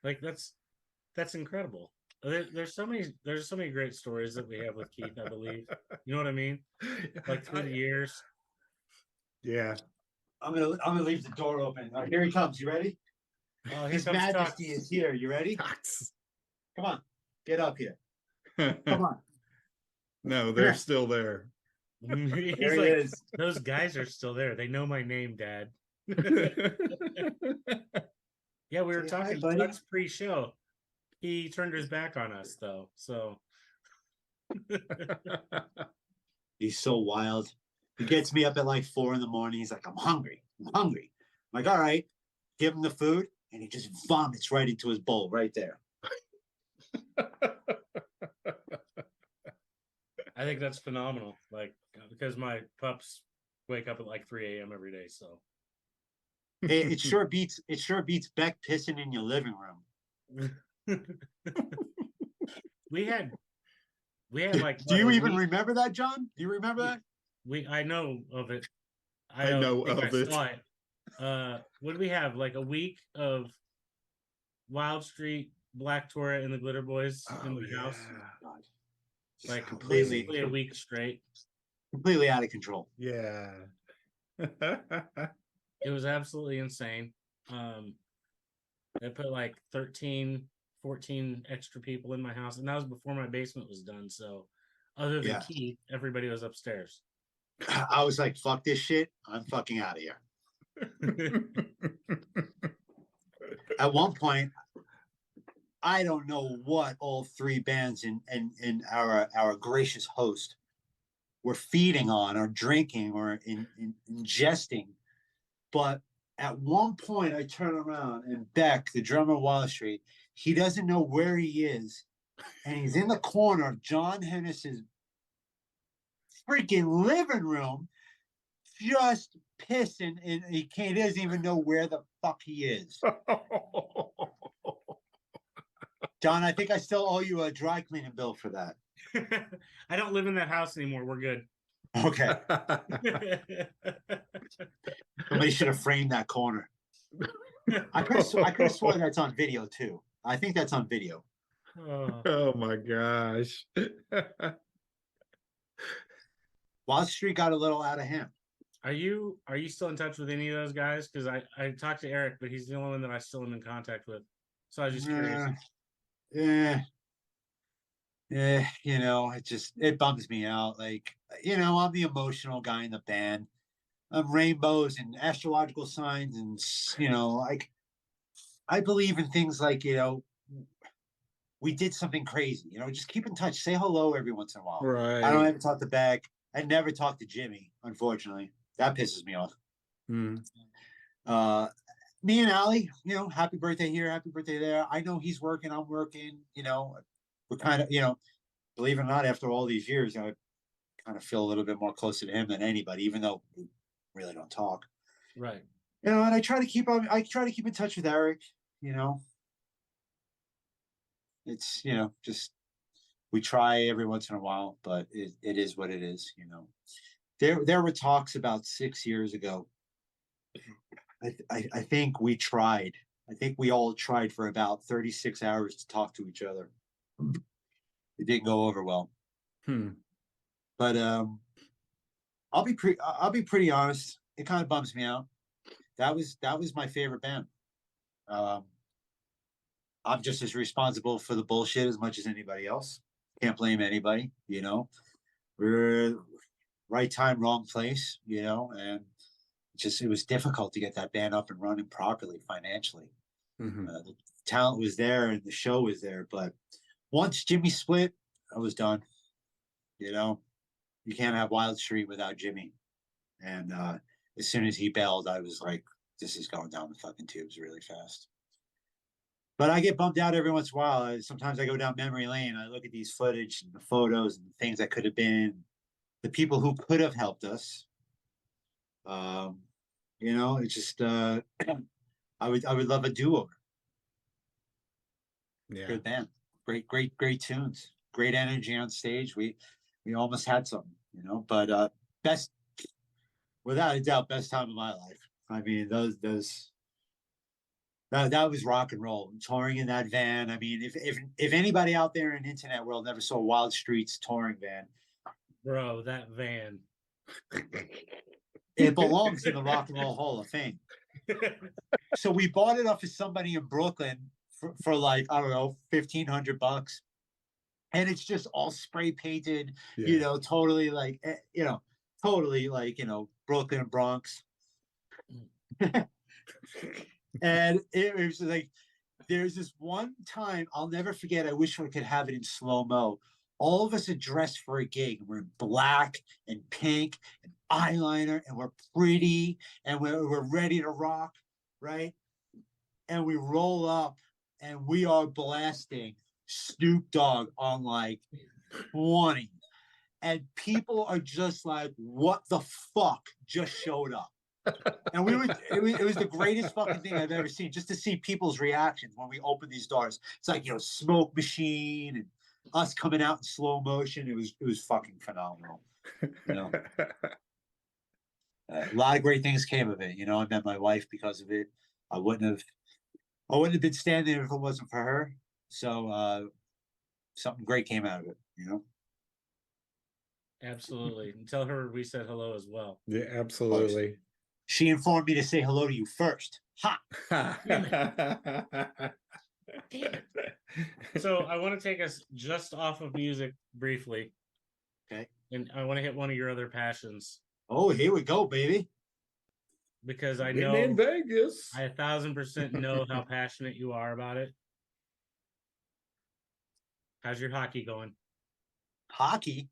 B: Like that's incredible. There's so many great stories that we have with Keith, I believe. You know what I mean? Like through the years.
A: Yeah.
C: I'm gonna leave the door open. All right, here he comes. You ready?
B: Oh,
C: His
B: comes
C: Majesty is here. You ready? Come on, get up here. Come on.
A: No, they're still there.
B: He's
C: There he
B: like,
C: is.
B: those guys are still there. They know my name, Dad. Yeah, we were
C: Say hi,
B: talking
C: buddy.
B: Tux pre-show. He turned his back on us though. So
C: He's so wild. He gets me up at like 4 a.m. He's like, I'm hungry. I'm like, all right, give him the food, and he just vomits right into his bowl right there.
B: I think that's phenomenal. Like because my pups wake up at like 3 a.m. every day. So
C: Hey, it sure beats Beck pissing in your living room.
B: we had like
C: Do you
B: what, a
C: even
B: week-
C: remember that, John? Do you remember that?
B: I know of it.
A: I
B: don't
A: know
B: think
A: of
B: I
A: it.
B: saw it. What did we have? Like a week of Wild Street, Black Torah, and the Glitter Boys in the house.
C: God. Just
B: Like
C: completely
B: basically a week straight.
C: out of control.
A: Yeah.
B: It was absolutely insane. They put like 13, 14 extra people in my house, and that was before my basement was done. So other than
C: Yeah.
B: Keith, everybody was upstairs.
C: I was like, fuck this shit. I'm fucking out of here. At one point, I don't know what all three bands and our gracious host were feeding on or drinking or ingesting. But at one point, I turn around and Beck, the drummer of Wall Street, he doesn't know where he is. And he's in the corner of John Hennis's freaking living room, just pissing, and he doesn't even know where the fuck he is. John, I think I still owe you a dry cleaning bill for that.
B: I don't live in that house anymore. We're good.
C: Okay. Somebody should have framed that corner. I could have sworn that's on video too. I think that's on video.
A: Oh my gosh.
C: Wall Street got a little out of hand.
B: Are you still in touch with any of those guys? Because I talked to Eric, but he's the only one that I still am in contact with. So I was just curious.
C: Yeah. It bums me out. Like, I'm the emotional guy in the band. rainbows and astrological signs, and like I believe in things like we did something crazy. Just keep in touch, say hello every once in a while. I don't
A: Right.
C: ever talk to Beck. I never talk to Jimmy, unfortunately. That pisses me off.
A: Hmm.
C: Me and Allie, happy birthday here, happy birthday there. I know he's working, I'm working. We're kind of, believe it or not, after all these years, I kind of feel a little bit more closer to him than anybody, even though we really don't talk.
B: Right.
C: And I try to keep in touch with Eric. You know, it's just we try every once in a while, but it is what it is. There were talks about 6 years ago. I think we tried. I think we all tried for about 36 hours to talk to each other. It didn't go over well.
A: Hmm.
C: But I'll be pretty honest. It kind of bums me out. That was my favorite band. Um, I'm just as responsible for the bullshit as much as anybody else. Can't blame anybody. We're right time, wrong place. And it was difficult to get that band up and running properly financially.
A: Mm-hmm.
C: The talent was there and the show was there, but once Jimmy split, I was done. You can't have Wild Street without Jimmy. And as soon as he bailed, I was like, this is going down the fucking tubes really fast. But I get bummed out every once in a while. Sometimes I go down memory lane. I look at these footage and the photos and the things that could have been, the people who could have helped us. It's just I would love a do-over.
A: Yeah.
C: Good band, great tunes, great energy on stage. We almost had something, But best, without a doubt, best time of my life. I mean, that was rock and roll. Touring in that van. I mean, if anybody out there in the internet world never saw Wild Street's touring van,
B: Bro, that van.
C: it belongs in the Rock and Roll Hall of Fame. So we bought it off of somebody in Brooklyn for like, I don't know, $1,500. And it's just all spray painted,
A: Yeah.
C: totally like, totally like, Brooklyn, Bronx. And it was like, there's this one time I'll never forget. I wish I could have it in slow mo. All of us are dressed for a gig. We're in black and pink and eyeliner, and we're pretty, and we're ready to rock, right? And we roll up, and we are blasting Snoop Dogg on like 20, and people are just like, "What the fuck just showed up?" And it was the greatest fucking thing I've ever seen, just to see people's reactions when we open these doors. It's like, smoke machine and us coming out in slow motion. It was fucking phenomenal. A lot of great things came of it. I met my wife because of it. I wouldn't have been standing there if it wasn't for her. So something great came out of it.
B: Absolutely. And tell her we said hello as well.
A: Yeah, absolutely.
C: She informed me to say hello to you first. Ha!
B: So I want to take us just off of music briefly.
C: Okay.
B: And I want to hit one of your other passions.
C: Oh, here we go, baby.
B: Because I
A: Meeting
B: know
A: in Vegas.
B: I 1,000% know how passionate you are about it. How's your hockey going?
C: Hockey?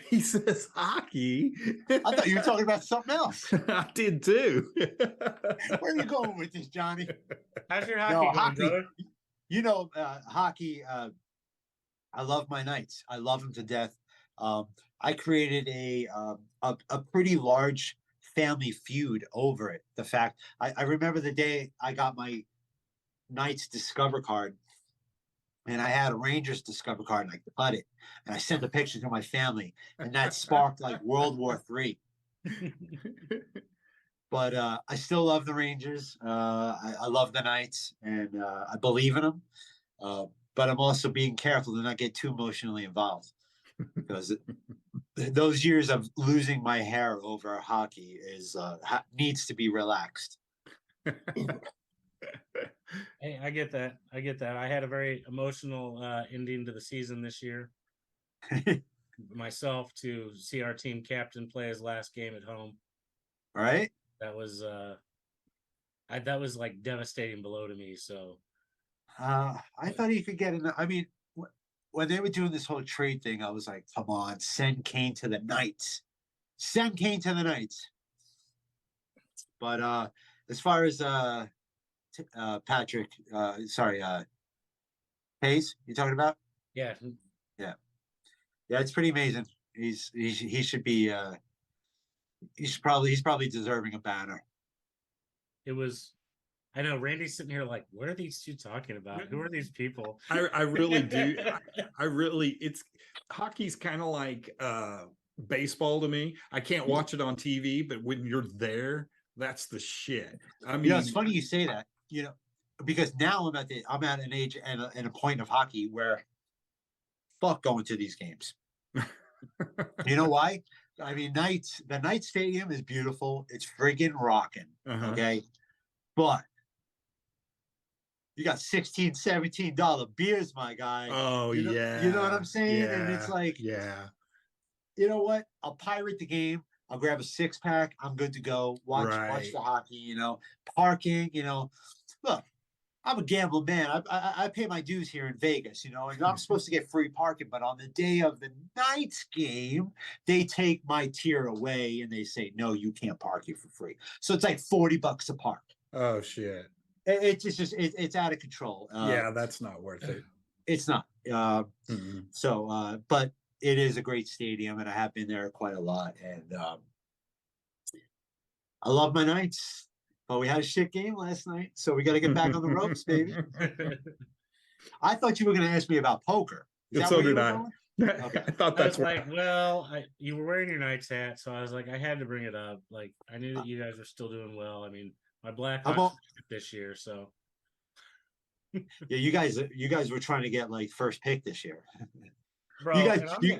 A: He says hockey.
C: I thought you were talking about something else.
A: I did too.
C: Where are you going with this, Johnny?
B: How's your hockey going, brother?
C: Hockey. I love my Knights. I love them to death. I created a pretty large family feud over it. The fact I remember the day I got my Knights Discover card, and I had a Rangers Discover card, and I cut it, and I sent the picture to my family, and that sparked like World War III. But I still love the Rangers. I love the Knights, and I believe in them. But I'm also being careful to not get too emotionally involved, because those years of losing my hair over hockey needs to be relaxed.
B: Hey, I get that. I had a very emotional ending to the season this year. Myself, to see our team captain play his last game at home.
C: All right.
B: That was that was like devastating blow to me. So
C: I thought he could get in. I mean, when they were doing this whole trade thing, I was like, come on, send Kane to the Knights. Send Kane to the Knights. But as far as Patrick, sorry, Hayes, you talking about?
B: yeah,
C: Yeah, yeah, it's pretty amazing. He should be he's probably deserving a banner.
B: it was. I know Randy's sitting here like, what are these two talking about? Who are these people?
A: I really do. I really, it's hockey's kind of like baseball to me. I can't watch it on TV, but when you're there, that's the shit. I
C: You know, it's
A: mean,
C: funny you say that. You know, because now I'm at an age and a point of hockey where fuck going to these games. You know why? I mean, the Knight Stadium is beautiful. It's friggin' rocking.
A: uh-huh.
C: Okay. But you got $16, $17 beers, my guy.
A: Oh
C: You know what
A: yeah,
C: I'm saying? And it's like,
A: yeah,
C: you know what? I'll pirate the game. I'll grab a 6-pack. I'm good to go. Watch
A: right.
C: the hockey, you know. Parking, you know. Look, I'm a gambling man. I pay my dues here in Vegas, you know, and I'm supposed to get free parking. But on the day of the Knights game, they take my tier away and they say, no, you can't park here for free. So it's like $40 a park.
A: Oh shit.
C: It's just it's out of control.
A: Yeah, that's not worth it.
C: It's not.
A: Mm-mm.
C: So, but it is a great stadium, and I have been there quite a lot. And I love my Knights, but we had a shit game last night, so we got to get back on the ropes, baby. I thought you were going to ask me about poker. Is that
A: So
C: where you
A: did
C: were
A: I.
C: going? Okay.
A: I thought
B: I was
A: that's right.
B: like, well, you were wearing your Knights hat, so I was like, I had to bring it up. Like, I knew that you guys were still doing well. I mean, my
C: How
B: Blackhawks
C: about
B: this year, so
C: yeah? You guys were trying to get like first pick this year. You
B: bro,
C: guys,
B: and
C: you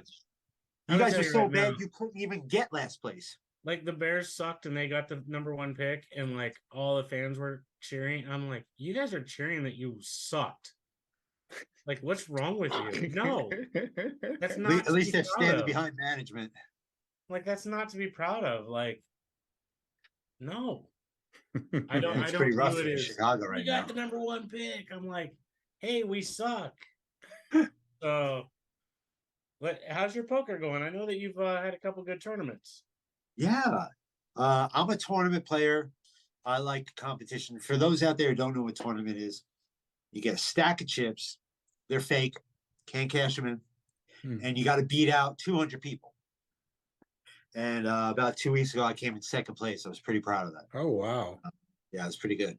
B: I'm gonna
C: guys
B: tell
C: were
B: you
C: so
B: right now,
C: bad you couldn't even get last place.
B: like the Bears sucked and they got the number one pick, and like all the fans were cheering. I'm like, you guys are cheering that you sucked. Like, what's wrong with you? No, that's not
C: At
B: to
C: least
B: be
C: they're
B: proud
C: standing
B: of.
C: behind management.
B: Like, that's not to be proud of. Like, no.
C: Yeah,
B: I
C: it's pretty
B: don't view
C: rough
B: it
C: in
B: as
C: Chicago
B: we
C: right
B: got
C: now.
B: the number one pick. I'm like, hey, we suck. So, how's your poker going? I know that you've had a couple good tournaments.
C: Yeah, I'm a tournament player. I like competition. For those out there who don't know what tournament is, you get a stack of chips. They're fake, can't cash them in,
A: Hmm.
C: and you got to beat out 200 people. And about 2 weeks ago, I came in second place. I was pretty proud of that.
A: Oh wow.
C: Yeah, it's pretty good.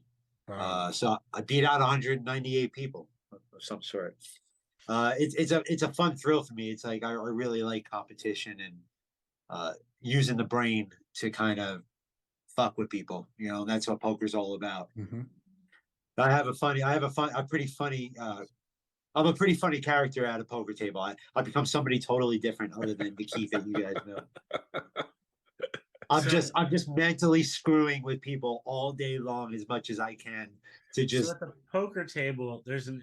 A: Wow.
C: So I beat out 198 people of some sort. It's a fun thrill for me. It's like I really like competition and using the brain to kind of fuck with people. You know, that's what poker's all about.
A: Mhm.
C: I'm a pretty funny character at a poker table. I become somebody totally different other than the Keith that you guys know.
B: So,
C: I'm just mentally screwing with people all day long as much as I can to
B: so
C: just
B: at the poker table, there's a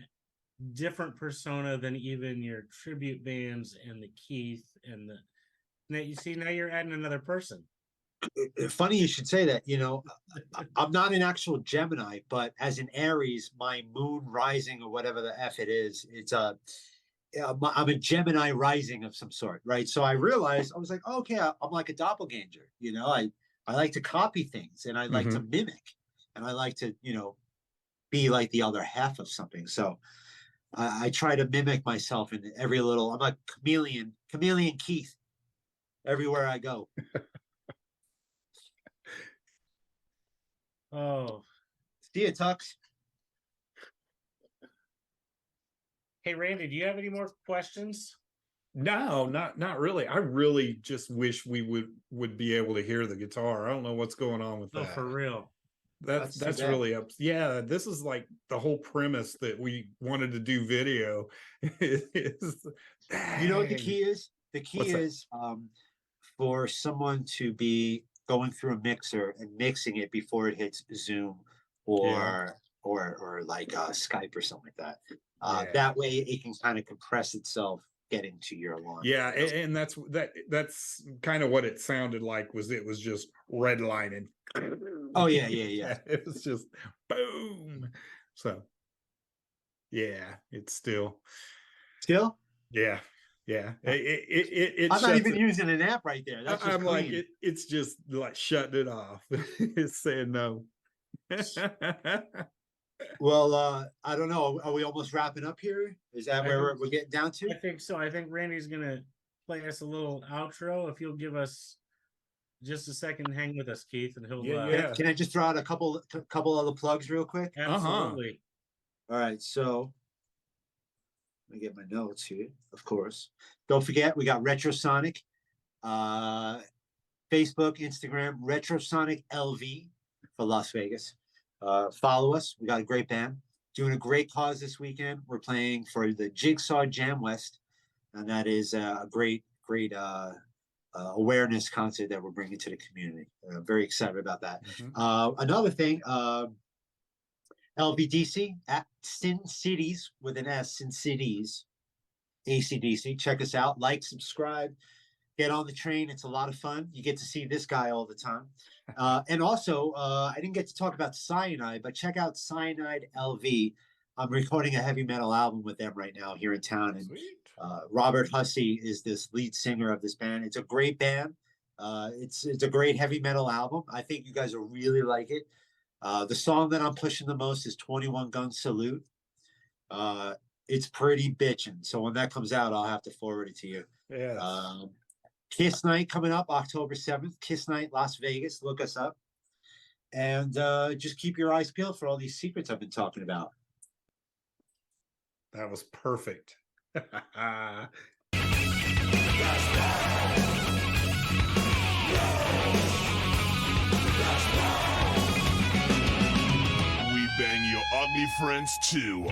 B: different persona than even your tribute bands and the Keith and the. Now you see, now you're adding another person.
C: funny you should say that. You know, I'm not an actual Gemini, but as an Aries, my moon rising or whatever the F it is, I'm a Gemini rising of some sort, right? So I realized I was like, okay, I'm like a doppelganger. You know, I like to copy things and I like to
A: Mhm.
C: mimic and I like to, you know, be like the other half of something. So I try to mimic myself in every little. I'm a chameleon Keith, everywhere I go.
B: Oh,
C: See you, Tux.
B: hey Randy, do you have any more questions?
A: No, not really. I really just wish we would be able to hear the guitar. I don't know what's going on with
B: Oh,
A: that.
B: for real.
C: That's too
A: That's
C: bad.
A: really up. Yeah, this is like the whole premise that we wanted to do video. Is,
C: You know what the
A: dang.
C: key is? The key
A: What's that?
C: is for someone to be going through a mixer and mixing it before it hits Zoom
A: Yeah,
C: or like Skype or something like that.
A: yeah.
C: That way it can kind of compress itself getting to your alarm.
A: Yeah, and that's kind of what it sounded like. It was just redlining.
C: Oh yeah.
A: It was just boom. So yeah, it's still
C: Still,
A: yeah. It
C: I'm not
A: shuts
C: even
A: it.
C: using an app right there. That's just
A: I'm like
C: clean.
A: it's just like shutting it off. It's saying no.
C: Well, I don't know. Are we almost wrapping up here? Is that
B: I
C: where
B: think
C: we're getting down to?
B: I think so. I think Randy's gonna play us a little outro. If you'll give us just a second, hang with us, Keith, and he'll.
A: Yeah.
C: Can I just throw out a couple other plugs real quick?
B: Absolutely.
C: All right, so let me get my notes here. Of course, don't forget we got Retrosonic, Facebook, Instagram, Retrosonic LV for Las Vegas. Follow us. We got a great band doing a great cause this weekend. We're playing for the Jigsaw Jam West, and that is a great awareness concert that we're bringing to the community. I'm very excited about that. Another thing, LVDC at Sin Cities with an S, Sin Cities, ACDC. Check us out. Like, subscribe, get on the train. It's a lot of fun. You get to see this guy all the time. And also, I didn't get to talk about Cyanide, but check out Cyanide LV. I'm recording a heavy metal album with them right now here in town. And Robert Hussey is this lead singer of this band. It's a great band. It's a great heavy metal album. I think you guys will really like it. The song that I'm pushing the most is 21 Gun Salute. It's pretty bitchin'. So when that comes out, I'll have to forward it to you.
A: Yeah.
C: Kiss Night coming up October 7th. Kiss Night, Las Vegas. Look us up. And just keep your eyes peeled for all these secrets I've been talking about.
A: That was perfect.
D: We bang your ugly friends too.